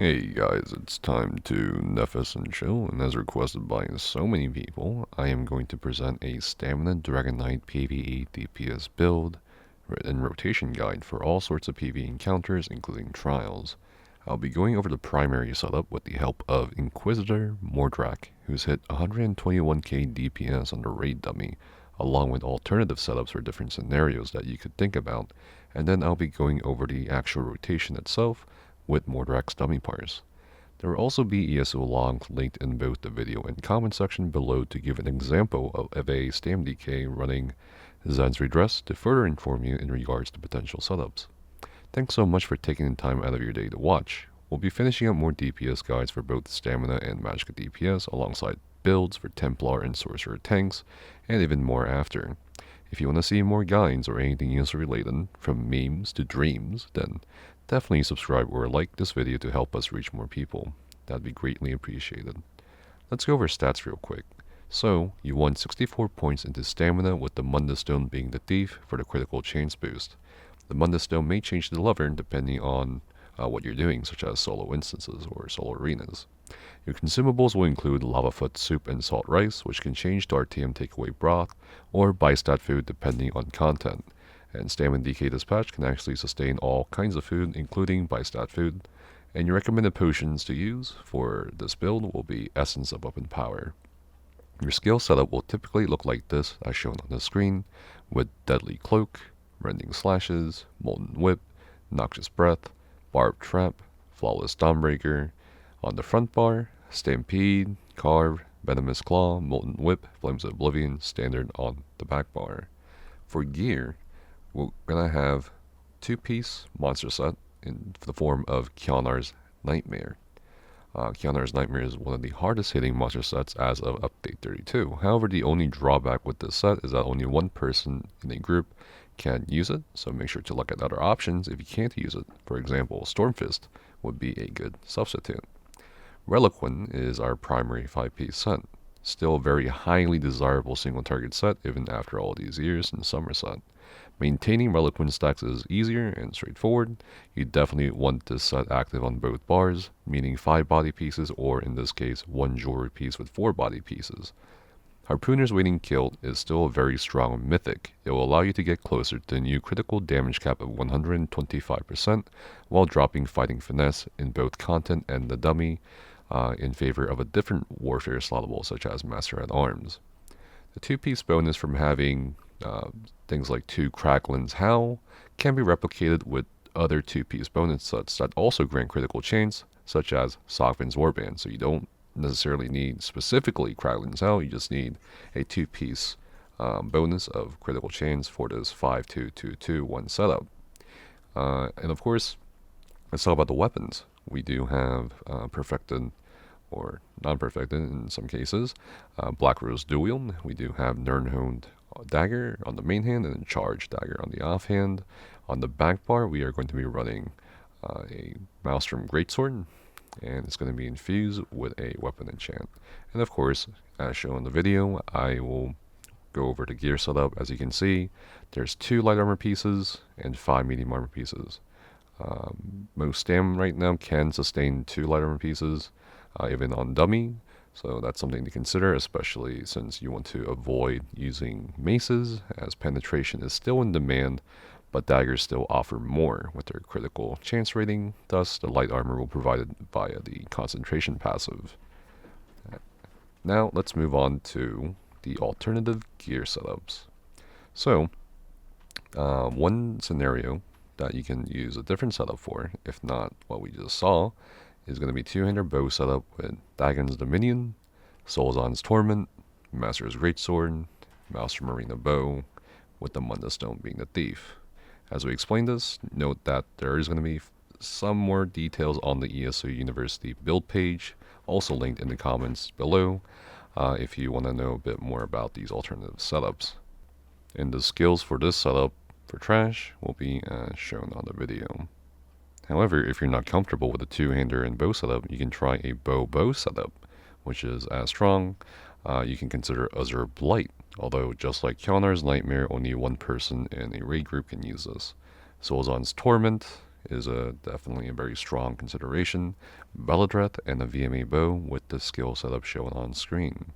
Hey guys, it's time to Nefis and chill, and as requested by so many people, I am going to present a Stamina Dragonknight PvE DPS build and rotation guide for all sorts of PvE encounters, including trials. I'll be going over the primary setup with the help of InquisitorMordrak, who's hit 121k DPS on the raid dummy, along with alternative setups for different scenarios that you could think about, and then I'll be going over the actual rotation itself, with Mordrak's dummy parse. There will also be ESO logs linked in both the video and comment section below to give an example of a Stam DK running Zen's Redress to further inform you in regards to potential setups. Thanks so much for taking the time out of your day to watch. We'll be finishing up more DPS guides for both Stamina and Magicka DPS alongside builds for Templar and Sorcerer tanks, and even more after. If you want to see more guides or anything else related, from memes to dreams, then definitely subscribe or like this video to help us reach more people. That'd be greatly appreciated. Let's go over stats real quick. So, you won 64 points into Stamina, with the Mundus Stone being the Thief for the critical chance boost. The Mundus Stone may change to the Lover depending on what you're doing, such as solo instances or solo arenas. Your consumables will include Lava Foot Soup and Salt Rice, which can change to RTM Takeaway Broth, or Bystat Food depending on content. And Stamina DK Dispatch can actually sustain all kinds of food, including Bystat Food. And your recommended potions to use for this build will be Essence of Weapon Power. Your skill setup will typically look like this, as shown on the screen, with Deadly Cloak, Rending Slashes, Molten Whip, Noxious Breath, Barbed Trap, Flawless Dawnbreaker. On the front bar, Stampede, Carve, Venomous Claw, Molten Whip, Flames of Oblivion, standard on the back bar. For gear, we're going to have two-piece monster set in the form of Kianar's Nightmare. Kianar's Nightmare is one of the hardest hitting monster sets as of update 32. However, the only drawback with this set is that only one person in a group can use it, so make sure to look at other options if you can't use it. For example, Stormfist would be a good substitute. Reliquin is our primary 5-piece set. Still a very highly desirable single target set even after all these years in summer set. Maintaining Reliquin stacks is easier and straightforward. You definitely want this set active on both bars, meaning 5 body pieces, or in this case 1 jewelry piece with 4 body pieces. Harpooner's Waiting Kilt is still a very strong mythic. It will allow you to get closer to the new critical damage cap of 125% while dropping Fighting Finesse in both content and the dummy in favor of a different warfare slottable such as Master at Arms. The 2-piece bonus from having things like 2 Kraglins Howl can be replicated with other 2-piece bonus sets that also grant critical chance, such as Sogvin's Warband. So you don't necessarily need specifically Kraglin's Howl, you just need a 2-piece bonus of critical chance for this 5-2-2-2-1 setup. And of course, let's talk about the weapons. We do have perfected or non-perfected in some cases, Black Rose Dual. We do have Nirnhoned Dagger on the main hand and then Charge Dagger on the offhand. On the back bar, we are going to be running a Maelstrom Greatsword, and it's going to be infused with a weapon enchant. And of course, as shown in the video, I will go over the gear setup. As you can see, there's 2 light armor pieces and 5 medium armor pieces. Most Stam right now can sustain 2 light armor pieces, even on dummy, so that's something to consider, especially since you want to avoid using maces, as penetration is still in demand, but daggers still offer more with their critical chance rating. Thus, the light armor will be provided via the concentration passive. Now, let's move on to the alternative gear setups. So, one scenario that you can use a different setup for, if not what we just saw, is going to be 2-hander bow setup with Dagon's Dominion, Solzon's Torment, Master's Greatsword, Maelstrom Marina Bow, with the Mundus Stone being the Thief. As we explained this, note that there is going to be some more details on the ESO University build page, also linked in the comments below, if you want to know a bit more about these alternative setups. And the skills for this setup for trash will be as shown on the video. However, if you're not comfortable with a 2-hander and bow setup, you can try a bow setup, which is as strong. You can consider Azure Blight, although just like Kianar's Nightmare, only one person in a raid group can use this. Solzon's Torment is definitely a very strong consideration. Beladret and a VMA bow with the skill setup shown on screen.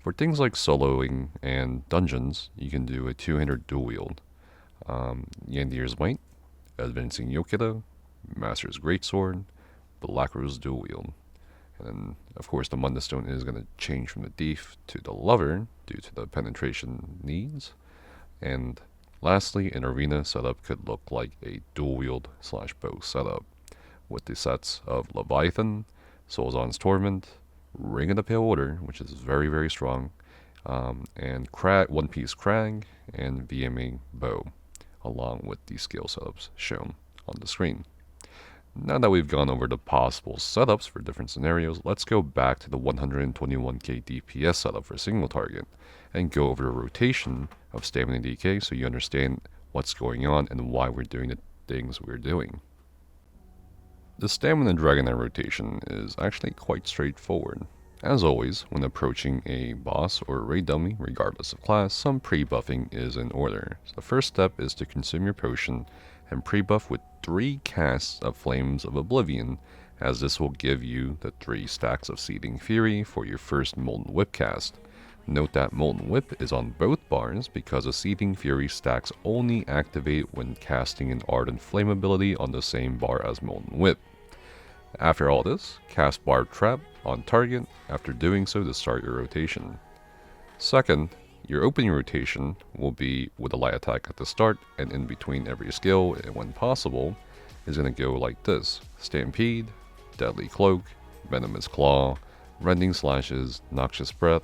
For things like soloing and dungeons, you can do a two-handed dual wield. Yandir's Might, Advancing Yokedo, Master's Greatsword, Black Rose dual wield. And then, of course, the Munda Stone is going to change from the Thief to the Lover due to the penetration needs. And lastly, an arena setup could look like a dual wield / bow setup with the sets of Leviathan, Solzon's Torment, Ring of the Pale Order, which is very, very strong, and One Piece Crag, and VMA Bow, along with the skill setups shown on the screen. Now that we've gone over the possible setups for different scenarios, let's go back to the 121k DPS setup for single target, and go over the rotation of stamina DK so you understand what's going on and why we're doing the things we're doing. The Stamina Dragonknight rotation is actually quite straightforward. As always, when approaching a boss or a raid dummy, regardless of class, some pre-buffing is in order. So the first step is to consume your potion and pre-buff with 3 casts of Flames of Oblivion, as this will give you the 3 stacks of Seething Fury for your first Molten Whip cast. Note that Molten Whip is on both bars because the Seething Fury stacks only activate when casting an Ardent Flame ability on the same bar as Molten Whip. After all this, cast Barb Trap on target after doing so to start your rotation. Second, your opening rotation will be with a light attack at the start and in between every skill, and when possible, is going to go like this: Stampede, Deadly Cloak, Venomous Claw, Rending Slashes, Noxious Breath,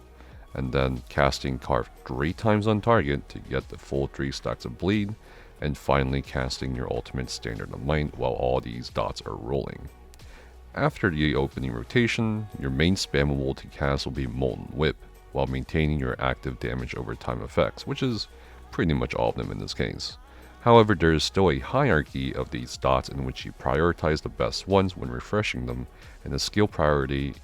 and then casting Carve 3 times on target to get the full 3 stacks of bleed, and finally casting your ultimate Standard of Might while all these dots are rolling. After the opening rotation, your main spammable to cast will be Molten Whip, while maintaining your active damage over time effects, which is pretty much all of them in this case. However, there is still a hierarchy of these dots in which you prioritize the best ones when refreshing them, and the skill priority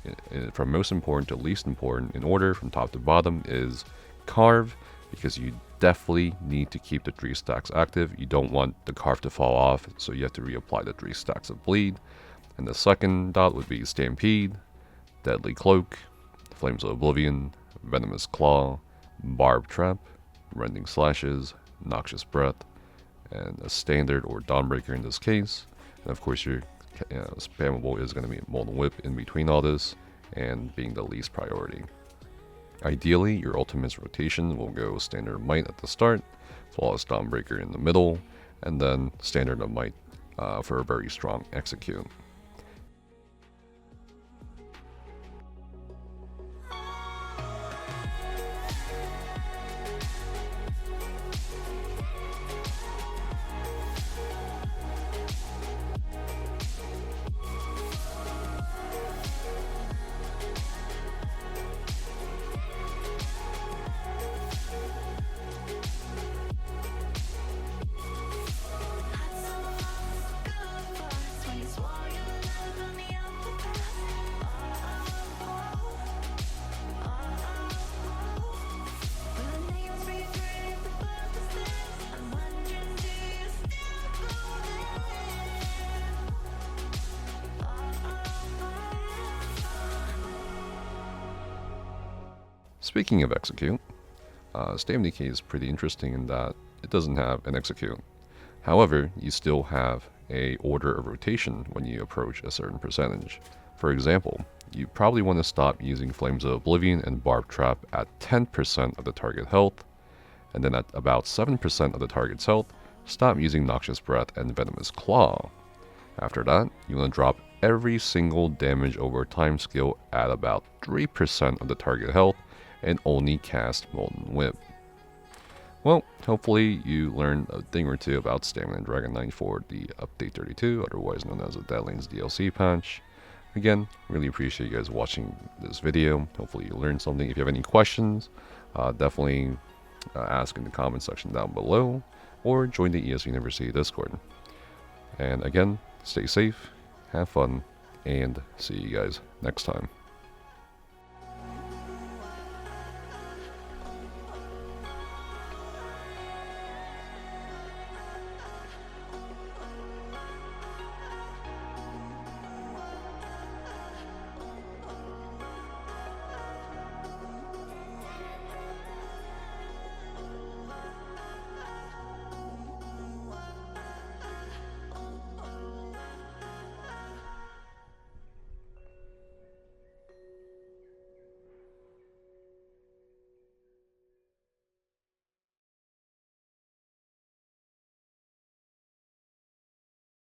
from most important to least important in order from top to bottom is Carve, because you definitely need to keep the 3 stacks active. You don't want the Carve to fall off, so you have to reapply the 3 stacks of bleed. And the second dot would be Stampede, Deadly Cloak, Flames of Oblivion, Venomous Claw, Barb Trap, Rending Slashes, Noxious Breath, and a Standard or Dawnbreaker in this case. And of course your spammable is going to be Molten Whip in between all this, and being the least priority. Ideally, your ultimate's rotation will go Standard of Might at the start, Flawless Dawnbreaker in the middle, and then Standard of Might for a very strong execute. Speaking of execute, Stamina DK is pretty interesting in that it doesn't have an execute. However, you still have a order of rotation when you approach a certain percentage. For example, you probably want to stop using Flames of Oblivion and Barb Trap at 10% of the target health, and then at about 7% of the target's health, stop using Noxious Breath and Venomous Claw. After that, you want to drop every single damage over time skill at about 3% of the target health, and only cast Molten Whip. Well, hopefully you learned a thing or two about Stamina Dragonknight for the Update 32, otherwise known as the Deadlands DLC patch. Again, really appreciate you guys watching this video. Hopefully you learned something. If you have any questions, definitely ask in the comment section down below, or join the ESO University Discord. And again, stay safe, have fun, and see you guys next time.